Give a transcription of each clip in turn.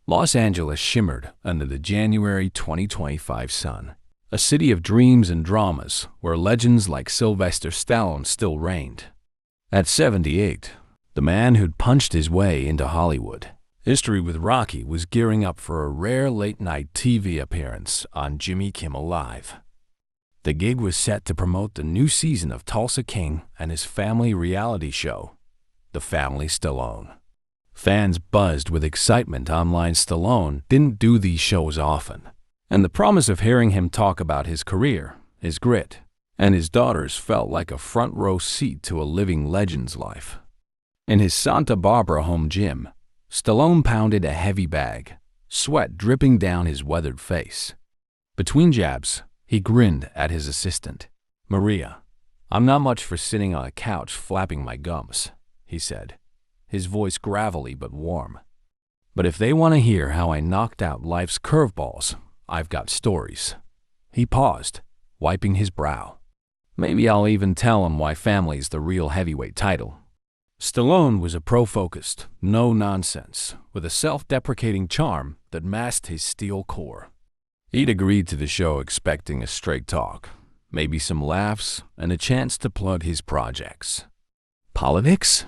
Los Angeles shimmered under the January 2025 sun, a city of dreams and dramas where legends like Sylvester Stallone still reigned. At 78, the man who'd punched his way into Hollywood history with Rocky was gearing up for a rare late-night TV appearance on Jimmy Kimmel Live. The gig was set to promote the new season of Tulsa King and his family reality show, The Family Stallone. Fans buzzed with excitement online. Stallone didn't do these shows often, and the promise of hearing him talk about his career, his grit, and his daughters felt like a front-row seat to a living legend's life. In his Santa Barbara home gym, Stallone pounded a heavy bag, sweat dripping down his weathered face. Between jabs, he grinned at his assistant. "Maria, I'm not much for sitting on a couch flapping my gums," he said, his voice gravelly but warm. "But if they want to hear how I knocked out life's curveballs, I've got stories." He paused, wiping his brow. "Maybe I'll even tell them why family's the real heavyweight title." Stallone was a pro-focused, no-nonsense, with a self-deprecating charm that masked his steel core. He'd agreed to the show expecting a straight talk, maybe some laughs, and a chance to plug his projects. Politics?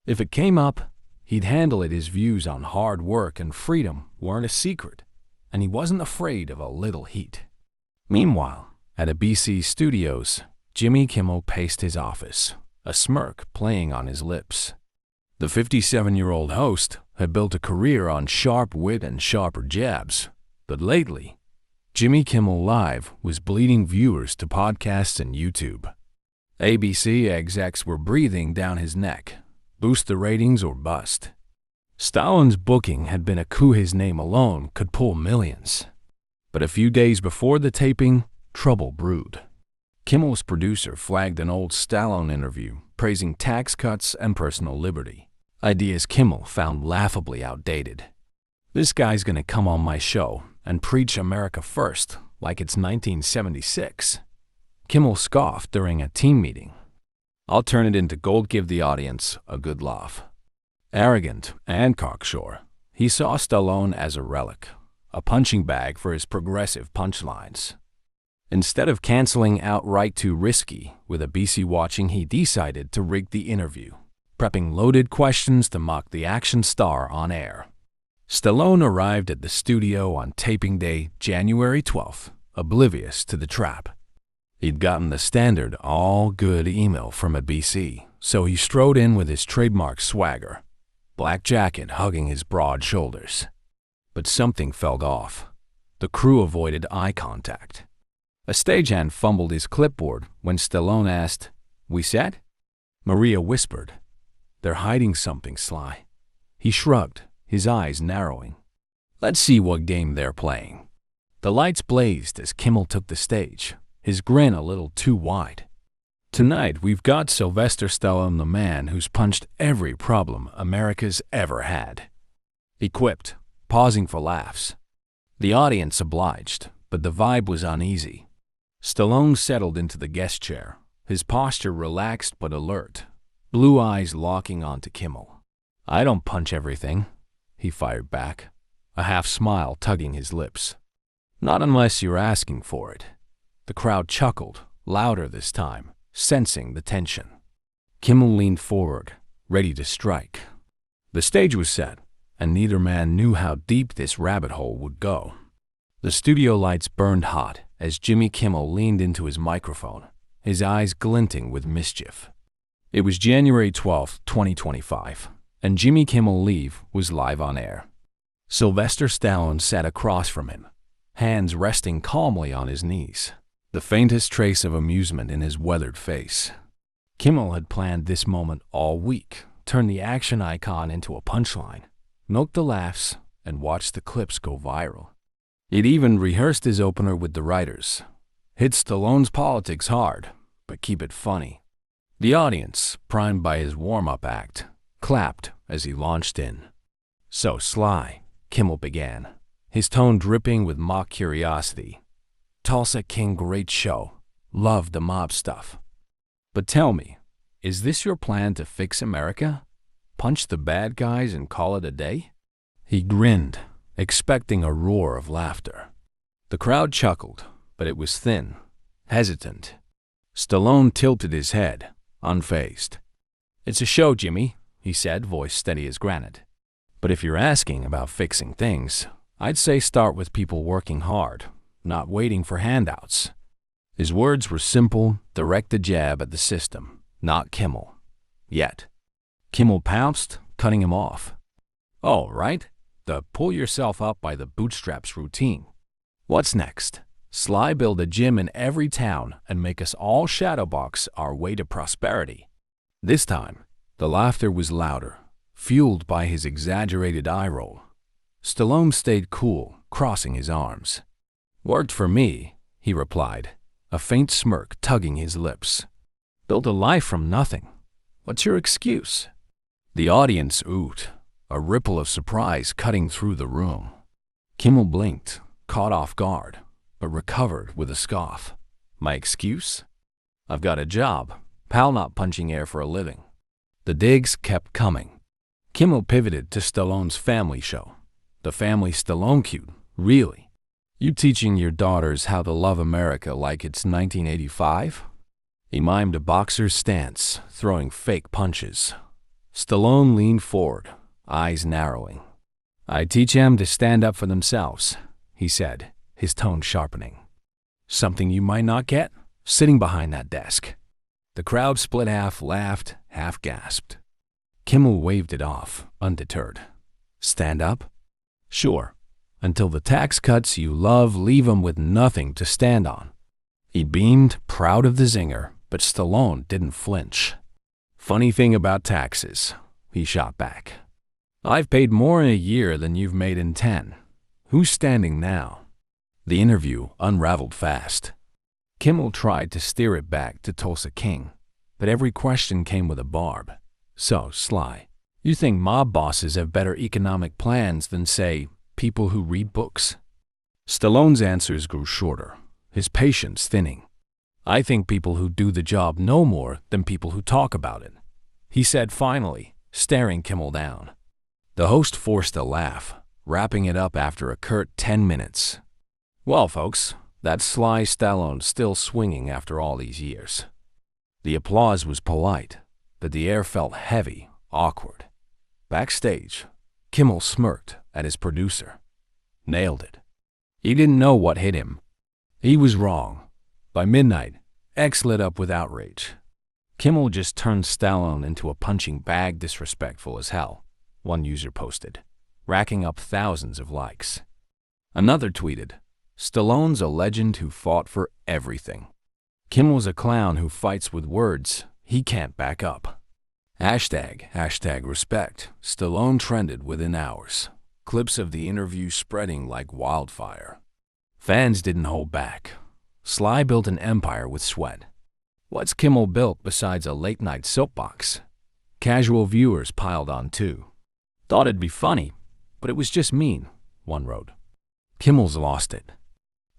If it came up, he'd handle it. His views on hard work and freedom weren't a secret, and he wasn't afraid of a little heat. Meanwhile, at ABC Studios, Jimmy Kimmel paced his office, a smirk playing on his lips. The 57-year-old host had built a career on sharp wit and sharper jabs, but lately, Jimmy Kimmel Live was bleeding viewers to podcasts and YouTube. ABC execs were breathing down his neck, boost the ratings or bust. Stallone's booking had been a coup. His name alone could pull millions. But a few days before the taping, trouble brewed. Kimmel's producer flagged an old Stallone interview praising tax cuts and personal liberty, ideas Kimmel found laughably outdated. "This guy's gonna come on my show and preach America first like it's 1976. Kimmel scoffed during a team meeting. "I'll turn it into gold." Give the audience a good laugh. Arrogant and cocksure, he saw Stallone as a relic, a punching bag for his progressive punchlines. Instead of canceling outright too risky with a BC watching, he decided to rig the interview, prepping loaded questions to mock the action star on air. Stallone arrived at the studio on taping day, January 12th, oblivious to the trap. He'd gotten the standard all-good email from a BC, so he strode in with his trademark swagger, black jacket hugging his broad shoulders. But something felt off. The crew avoided eye contact. A stagehand fumbled his clipboard when Stallone asked, "We set?" Maria whispered, "They're hiding something, Sly." He shrugged, his eyes narrowing. "Let's see what game they're playing." The lights blazed as Kimmel took the stage, his grin a little too wide. "Tonight we've got Sylvester Stallone, the man who's punched every problem America's ever had," he quipped, pausing for laughs. The audience obliged, but the vibe was uneasy. Stallone settled into the guest chair, his posture relaxed but alert, blue eyes locking onto Kimmel. "I don't punch everything," he fired back, a half smile tugging his lips. "Not unless you're asking for it." The crowd chuckled, louder this time, sensing the tension. Kimmel leaned forward, ready to strike. The stage was set, and neither man knew how deep this rabbit hole would go. The studio lights burned hot as Jimmy Kimmel leaned into his microphone, his eyes glinting with mischief. It was January 12, 2025, and Jimmy Kimmel Live was live on air. Sylvester Stallone sat across from him, hands resting calmly on his knees, the faintest trace of amusement in his weathered face. Kimmel had planned this moment all week, turned the action icon into a punchline, milked the laughs, and watched the clips go viral. He'd even rehearsed his opener with the writers. Hit Stallone's politics hard, but keep it funny. The audience, primed by his warm-up act, clapped as he launched in. "So, Sly," Kimmel began, his tone dripping with mock curiosity. "Tulsa King, great show. Loved the mob stuff. But tell me, is this your plan to fix America? Punch the bad guys and call it a day?" He grinned, expecting a roar of laughter. The crowd chuckled, but it was thin, hesitant. Stallone tilted his head, unfazed. "It's a show, Jimmy," he said, voice steady as granite. "But if you're asking about fixing things, I'd say start with people working hard, not waiting for handouts." His words were simple, direct a jab at the system, not Kimmel. Yet. Kimmel pounced, cutting him off. "Oh, right? The pull yourself up by the bootstraps routine. What's next? Sly build a gym in every town and make us all shadowbox our way to prosperity." This time, the laughter was louder, fueled by his exaggerated eye roll. Stallone stayed cool, crossing his arms. "Worked for me," he replied, a faint smirk tugging his lips. "Built a life from nothing. What's your excuse?" The audience oohed, a ripple of surprise cutting through the room. Kimmel blinked, caught off guard, but recovered with a scoff. "My excuse? I've got a job, pal, not punching air for a living." The digs kept coming. Kimmel pivoted to Stallone's family show. The family Stallone cute, really? You teaching your daughters how to love America like it's 1985? He mimed a boxer's stance, throwing fake punches. Stallone leaned forward, eyes narrowing. "I teach them to stand up for themselves," he said, his tone sharpening. "Something you might not get sitting behind that desk." The crowd split half laughed, half gasped. Kimmel waved it off, undeterred. "Stand up? Sure. Until the tax cuts you love leave 'em with nothing to stand on." He beamed, proud of the zinger, but Stallone didn't flinch. "Funny thing about taxes," he shot back. "I've paid more in a year than you've made in 10. Who's standing now?" The interview unraveled fast. Kimmel tried to steer it back to Tulsa King, but every question came with a barb. "So, Sly, you think mob bosses have better economic plans than, say, people who read books?" Stallone's answers grew shorter, his patience thinning. "I think people who do the job know more than people who talk about it," he said finally, staring Kimmel down. The host forced a laugh, wrapping it up after a curt 10 minutes. "Well, folks, that's Sly Stallone still swinging after all these years." The applause was polite, but the air felt heavy, awkward. Backstage, Kimmel smirked at his producer. Nailed it. He didn't know what hit him. He was wrong. By midnight, X lit up with outrage. "Kimmel just turned Stallone into a punching bag, disrespectful as hell," one user posted, racking up thousands of likes. Another tweeted, "Stallone's a legend who fought for everything. Kimmel's a clown who fights with words he can't back up." Hashtag respect. Stallone trended within hours, clips of the interview spreading like wildfire. Fans didn't hold back. Sly built an empire with sweat. What's Kimmel built besides a late-night soapbox? Casual viewers piled on too. "Thought it'd be funny, but it was just mean," one wrote. Kimmel's lost it.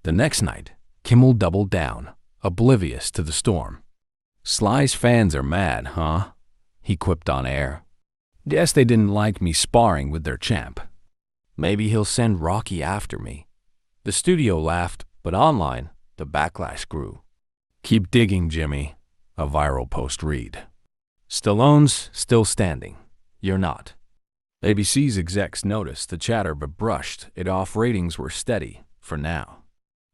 The next night, Kimmel doubled down, oblivious to the storm. "Sly's fans are mad, huh?" he quipped on air. "Guess they didn't like me sparring with their champ. Maybe he'll send Rocky after me." The studio laughed, but online, the backlash grew. "Keep digging, Jimmy," a viral post read. "Stallone's still standing. You're not." ABC's execs noticed the chatter but brushed it off. Ratings were steady, for now.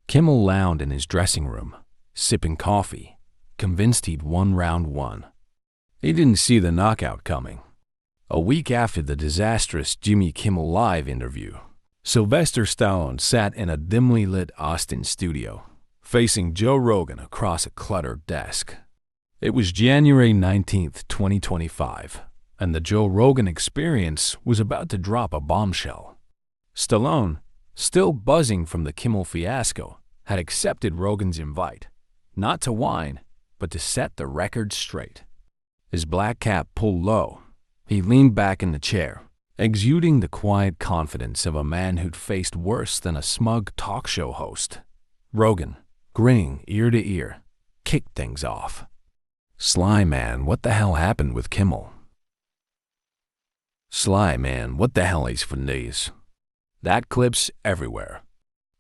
Kimmel lounged in his dressing room, sipping coffee, convinced he'd won round one. He didn't see the knockout coming. A week after the disastrous Jimmy Kimmel Live interview, Sylvester Stallone sat in a dimly lit Austin studio, facing Joe Rogan across a cluttered desk. It was January 19th, 2025, and the Joe Rogan Experience was about to drop a bombshell. Stallone, still buzzing from the Kimmel fiasco, had accepted Rogan's invite, not to whine, but to set the record straight. His black cap pulled low, he leaned back in the chair, exuding the quiet confidence of a man who'd faced worse than a smug talk show host. Rogan, grinning ear to ear, kicked things off. "Sly man, what the hell happened with Kimmel?" "Sly man, what the hell is for news?" That clip's everywhere.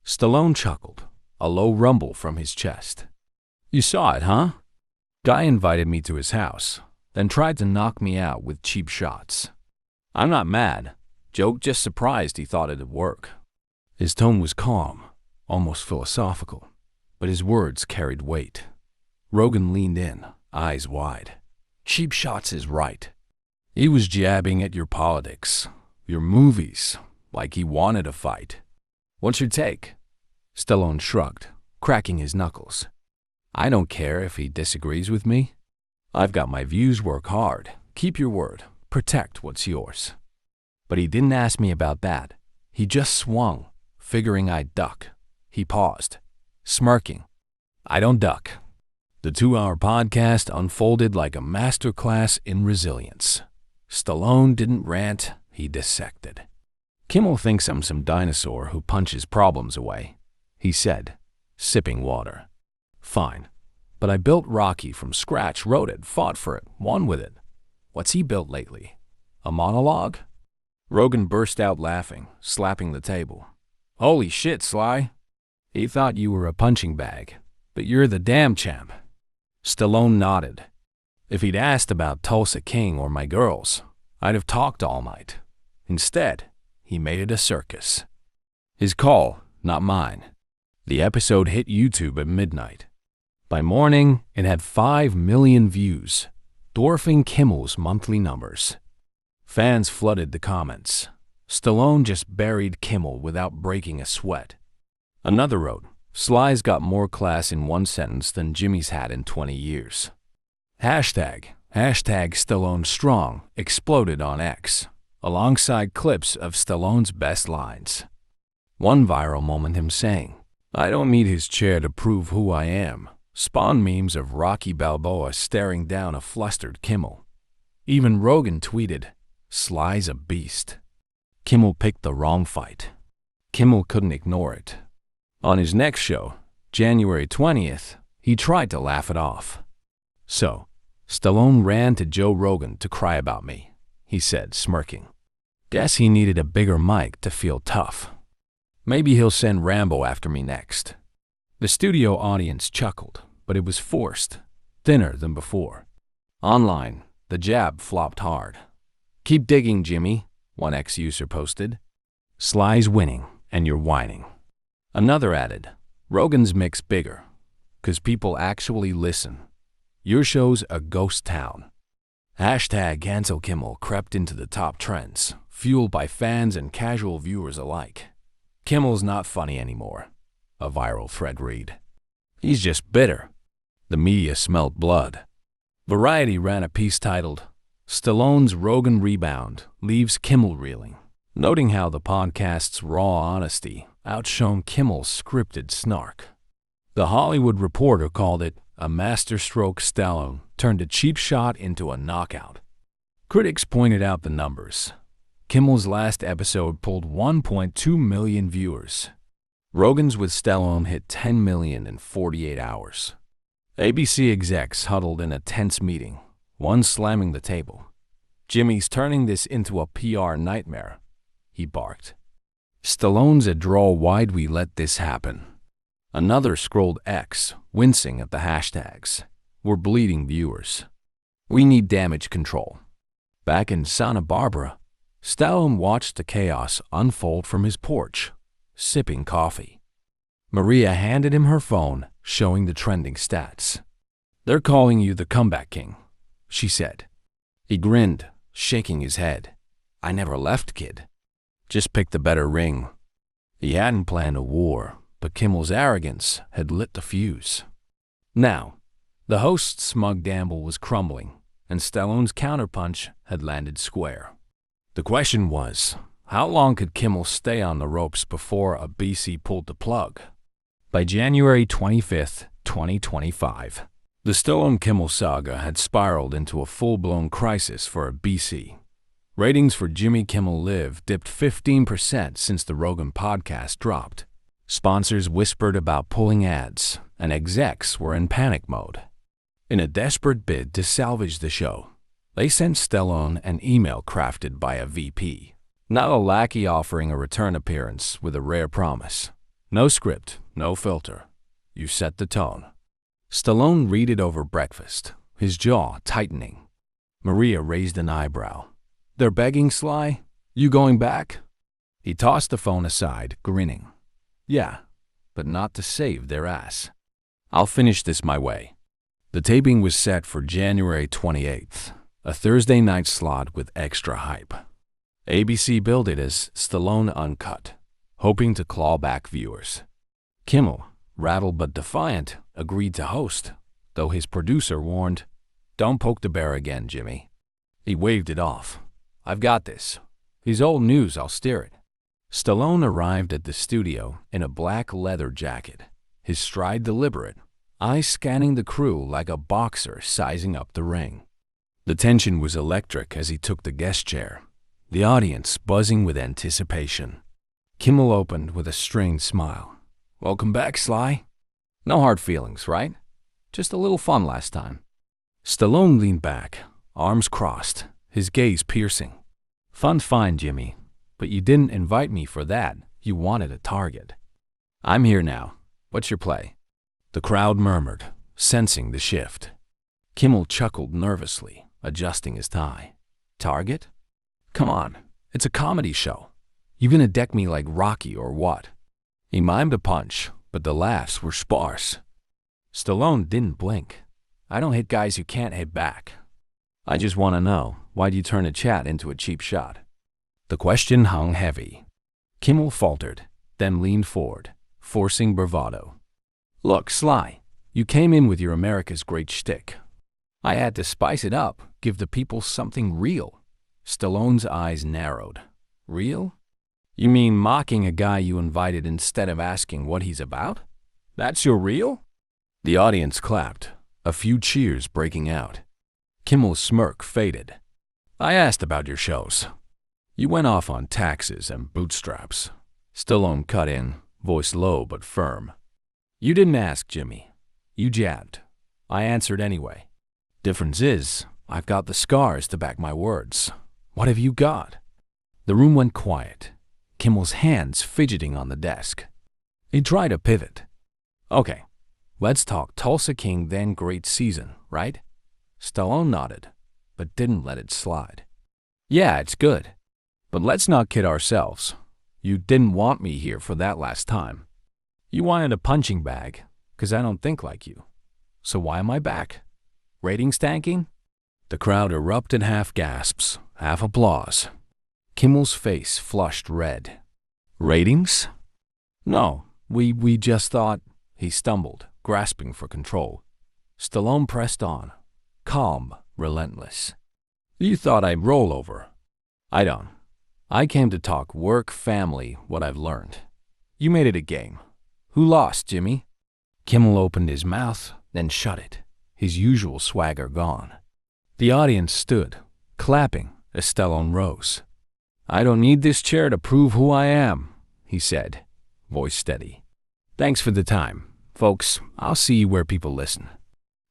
Stallone chuckled, a low rumble from his chest. You saw it, huh? Guy invited me to his house, then tried to knock me out with cheap shots. I'm not mad. Joke, just surprised he thought it'd work. His tone was calm, almost philosophical, but his words carried weight. Rogan leaned in, eyes wide. Cheap shots is right. He was jabbing at your politics, your movies, like he wanted a fight. What's your take? Stallone shrugged, cracking his knuckles. I don't care if he disagrees with me. I've got my views, work hard, keep your word, protect what's yours. But he didn't ask me about that. He just swung, figuring I'd duck. He paused, smirking. I don't duck. The 2-hour podcast unfolded like a masterclass in resilience. Stallone didn't rant, he dissected. Kimmel thinks I'm some dinosaur who punches problems away, he said, sipping water. Fine, but I built Rocky from scratch, wrote it, fought for it, won with it. What's he built lately? A monologue? Rogan burst out laughing, slapping the table. Holy shit, Sly. He thought you were a punching bag, but you're the damn champ. Stallone nodded. If he'd asked about Tulsa King or my girls, I'd have talked all night. Instead, he made it a circus. His call, not mine. The episode hit YouTube at midnight. By morning, it had 5 million views, dwarfing Kimmel's monthly numbers. Fans flooded the comments. Stallone just buried Kimmel without breaking a sweat. Another wrote, Sly's got more class in one sentence than Jimmy's had in 20 years. Hashtag Stallone Strong exploded on X, alongside clips of Stallone's best lines. One viral moment him saying, I don't need his chair to prove who I am, spawned memes of Rocky Balboa staring down a flustered Kimmel. Even Rogan tweeted, Sly's a beast. Kimmel picked the wrong fight. Kimmel couldn't ignore it. On his next show, January 20th, he tried to laugh it off. So, Stallone ran to Joe Rogan to cry about me, he said, smirking. Guess he needed a bigger mic to feel tough. Maybe he'll send Rambo after me next. The studio audience chuckled, but it was forced, thinner than before. Online, the jab flopped hard. Keep digging, Jimmy, one ex-user posted. Sly's winning, and you're whining. Another added, Rogan's mix bigger, 'cause people actually listen. Your show's a ghost town. Hashtag Cancel Kimmel crept into the top trends, fueled by fans and casual viewers alike. Kimmel's not funny anymore, a viral thread read. He's just bitter. The media smelled blood. Variety ran a piece titled, Stallone's Rogan Rebound Leaves Kimmel Reeling, noting how the podcast's raw honesty outshone Kimmel's scripted snark. The Hollywood Reporter called it a masterstroke. Stallone turned a cheap shot into a knockout. Critics pointed out the numbers. Kimmel's last episode pulled 1.2 million viewers. Rogan's with Stallone hit 10 million in 48 hours. ABC execs huddled in a tense meeting, one slamming the table. Jimmy's turning this into a PR nightmare, he barked. Stallone's a draw. Why'd we let this happen? Another scrolled X, wincing at the hashtags. We're bleeding viewers. We need damage control. Back in Santa Barbara, Stallone watched the chaos unfold from his porch, sipping coffee. Maria handed him her phone, showing the trending stats. They're calling you the comeback king, she said. He grinned, shaking his head. I never left, kid. Just picked the better ring. He hadn't planned a war, but Kimmel's arrogance had lit the fuse. Now, the host's smug gamble was crumbling, and Stallone's counterpunch had landed square. The question was, how long could Kimmel stay on the ropes before a BC pulled the plug? By January 25th, 2025, the Stallone-Kimmel saga had spiraled into a full-blown crisis for a BC. Ratings for Jimmy Kimmel Live dipped 15% since the Rogan podcast dropped. Sponsors whispered about pulling ads, and execs were in panic mode. In a desperate bid to salvage the show, they sent Stallone an email crafted by a VP. Not a lackey offering a return appearance with a rare promise. No script, no filter. You set the tone. Stallone read it over breakfast, his jaw tightening. Maria raised an eyebrow. They're begging, Sly? You going back? He tossed the phone aside, grinning. Yeah, but not to save their ass. I'll finish this my way. The taping was set for January 28th, a Thursday night slot with extra hype. ABC billed it as Stallone Uncut, hoping to claw back viewers. Kimmel, rattled but defiant, agreed to host, though his producer warned, "Don't poke the bear again, Jimmy." He waved it off. "I've got this. He's old news, I'll steer it." Stallone arrived at the studio in a black leather jacket, his stride deliberate, eyes scanning the crew like a boxer sizing up the ring. The tension was electric as he took the guest chair, the audience buzzing with anticipation. Kimmel opened with a strained smile. "Welcome back, Sly. No hard feelings, right? Just a little fun last time." Stallone leaned back, arms crossed, his gaze piercing. "Fun's fine, Jimmy, but you didn't invite me for that. You wanted a target. I'm here now. What's your play?" The crowd murmured, sensing the shift. Kimmel chuckled nervously, adjusting his tie. "Target? Come on, it's a comedy show. You gonna deck me like Rocky or what?" He mimed a punch, but the laughs were sparse. Stallone didn't blink. "I don't hit guys who can't hit back. I just want to know, why'd you turn a chat into a cheap shot?" The question hung heavy. Kimmel faltered, then leaned forward, forcing bravado. "Look, Sly, you came in with your America's great shtick. I had to spice it up, give the people something real." Stallone's eyes narrowed. "Real? You mean mocking a guy you invited instead of asking what he's about? That's your real?" The audience clapped, a few cheers breaking out. Kimmel's smirk faded. "I asked about your shows. You went off on taxes and bootstraps." Stallone cut in, voice low but firm. "You didn't ask, Jimmy. You jabbed. I answered anyway. Difference is, I've got the scars to back my words. What have you got?" The room went quiet, Kimmel's hands fidgeting on the desk. He tried to pivot. "Okay, let's talk Tulsa King then great season, right?" Stallone nodded, but didn't let it slide. "Yeah, it's good. But let's not kid ourselves. You didn't want me here for that last time. You wanted a punching bag, 'cause I don't think like you. So why am I back? Ratings tanking?" The crowd erupted, half gasps, half applause. Kimmel's face flushed red. "Ratings? No, we just thought," he stumbled, grasping for control. Stallone pressed on, calm, relentless. "You thought I'd roll over. I don't. I came to talk work, family, what I've learned. You made it a game. Who lost, Jimmy?" Kimmel opened his mouth, then shut it, his usual swagger gone. The audience stood, clapping as Stallone rose. "I don't need this chair to prove who I am," he said, voice steady. "Thanks for the time, folks. I'll see you where people listen."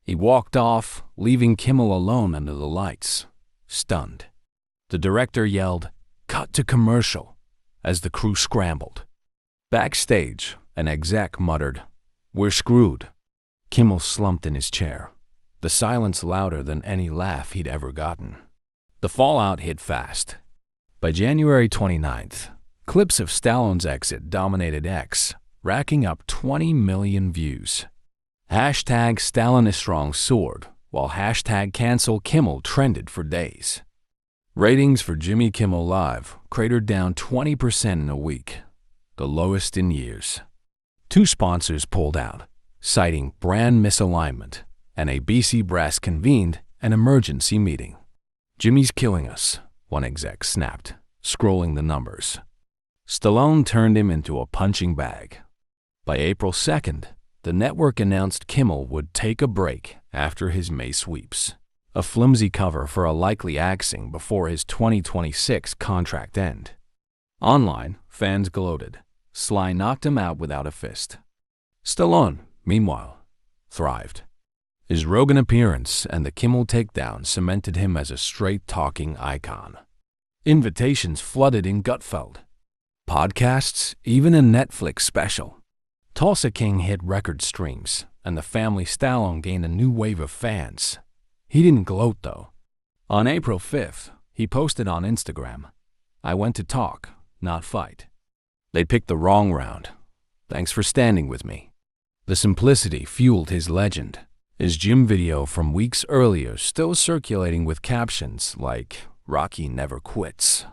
He walked off, leaving Kimmel alone under the lights, stunned. The director yelled, "Cut to commercial," as the crew scrambled. Backstage, an exec muttered, "We're screwed." Kimmel slumped in his chair, the silence louder than any laugh he'd ever gotten. The fallout hit fast. By January 29th, clips of Stallone's exit dominated X, racking up 20 million views. Hashtag Stallone is strong soared, while hashtag cancel Kimmel trended for days. Ratings for Jimmy Kimmel Live cratered down 20% in a week, the lowest in years. Two sponsors pulled out, citing brand misalignment, and ABC brass convened an emergency meeting. "Jimmy's killing us," one exec snapped, scrolling the numbers. Stallone turned him into a punching bag. By April 2nd, the network announced Kimmel would take a break after his May sweeps, a flimsy cover for a likely axing before his 2026 contract end. Online, fans gloated. Sly knocked him out without a fist. Stallone, meanwhile, thrived. His Rogan appearance and the Kimmel takedown cemented him as a straight-talking icon. Invitations flooded in Gutfeld. Podcasts, even a Netflix special. Tulsa King hit record streams, and the family Stallone gained a new wave of fans. He didn't gloat, though. On April 5th, he posted on Instagram, "I went to talk, not fight. They picked the wrong round. Thanks for standing with me." The simplicity fueled his legend. His gym video from weeks earlier still circulating with captions like, "Rocky never quits."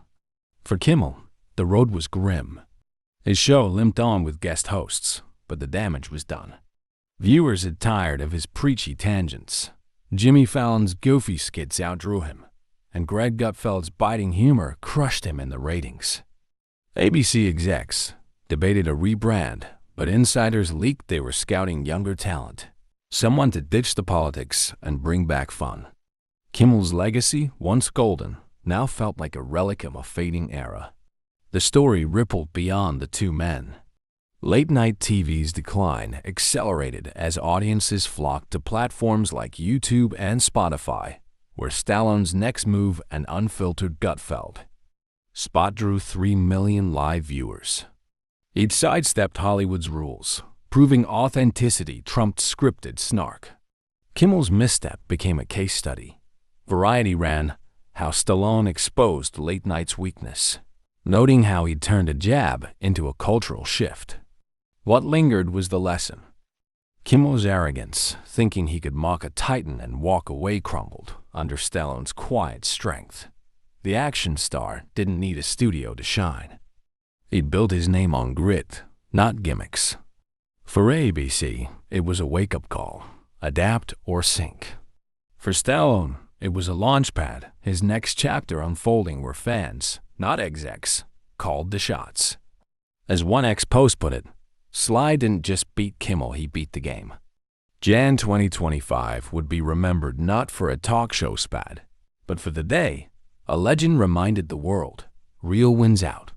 For Kimmel, the road was grim. His show limped on with guest hosts, but the damage was done. Viewers had tired of his preachy tangents. Jimmy Fallon's goofy skits outdrew him, and Greg Gutfeld's biting humor crushed him in the ratings. ABC execs debated a rebrand, but insiders leaked they were scouting younger talent, someone to ditch the politics and bring back fun. Kimmel's legacy, once golden, now felt like a relic of a fading era. The story rippled beyond the two men. Late-night TV's decline accelerated as audiences flocked to platforms like YouTube and Spotify, where Stallone's next move an unfiltered Gutfeld. Spot drew 3 million live viewers. He'd sidestepped Hollywood's rules, proving authenticity trumped scripted snark. Kimmel's misstep became a case study. Variety ran, "How Stallone Exposed Late Night's Weakness," noting how he'd turned a jab into a cultural shift. What lingered was the lesson. Kimmel's arrogance, thinking he could mock a titan and walk away, crumbled under Stallone's quiet strength. The action star didn't need a studio to shine. He'd built his name on grit, not gimmicks. For ABC, it was a wake-up call, adapt or sink. For Stallone, it was a launchpad, his next chapter unfolding where fans, not execs, called the shots. As one ex-post put it, Sly didn't just beat Kimmel, he beat the game. Jan 2025 would be remembered not for a talk show spat, but for the day a legend reminded the world, real wins out.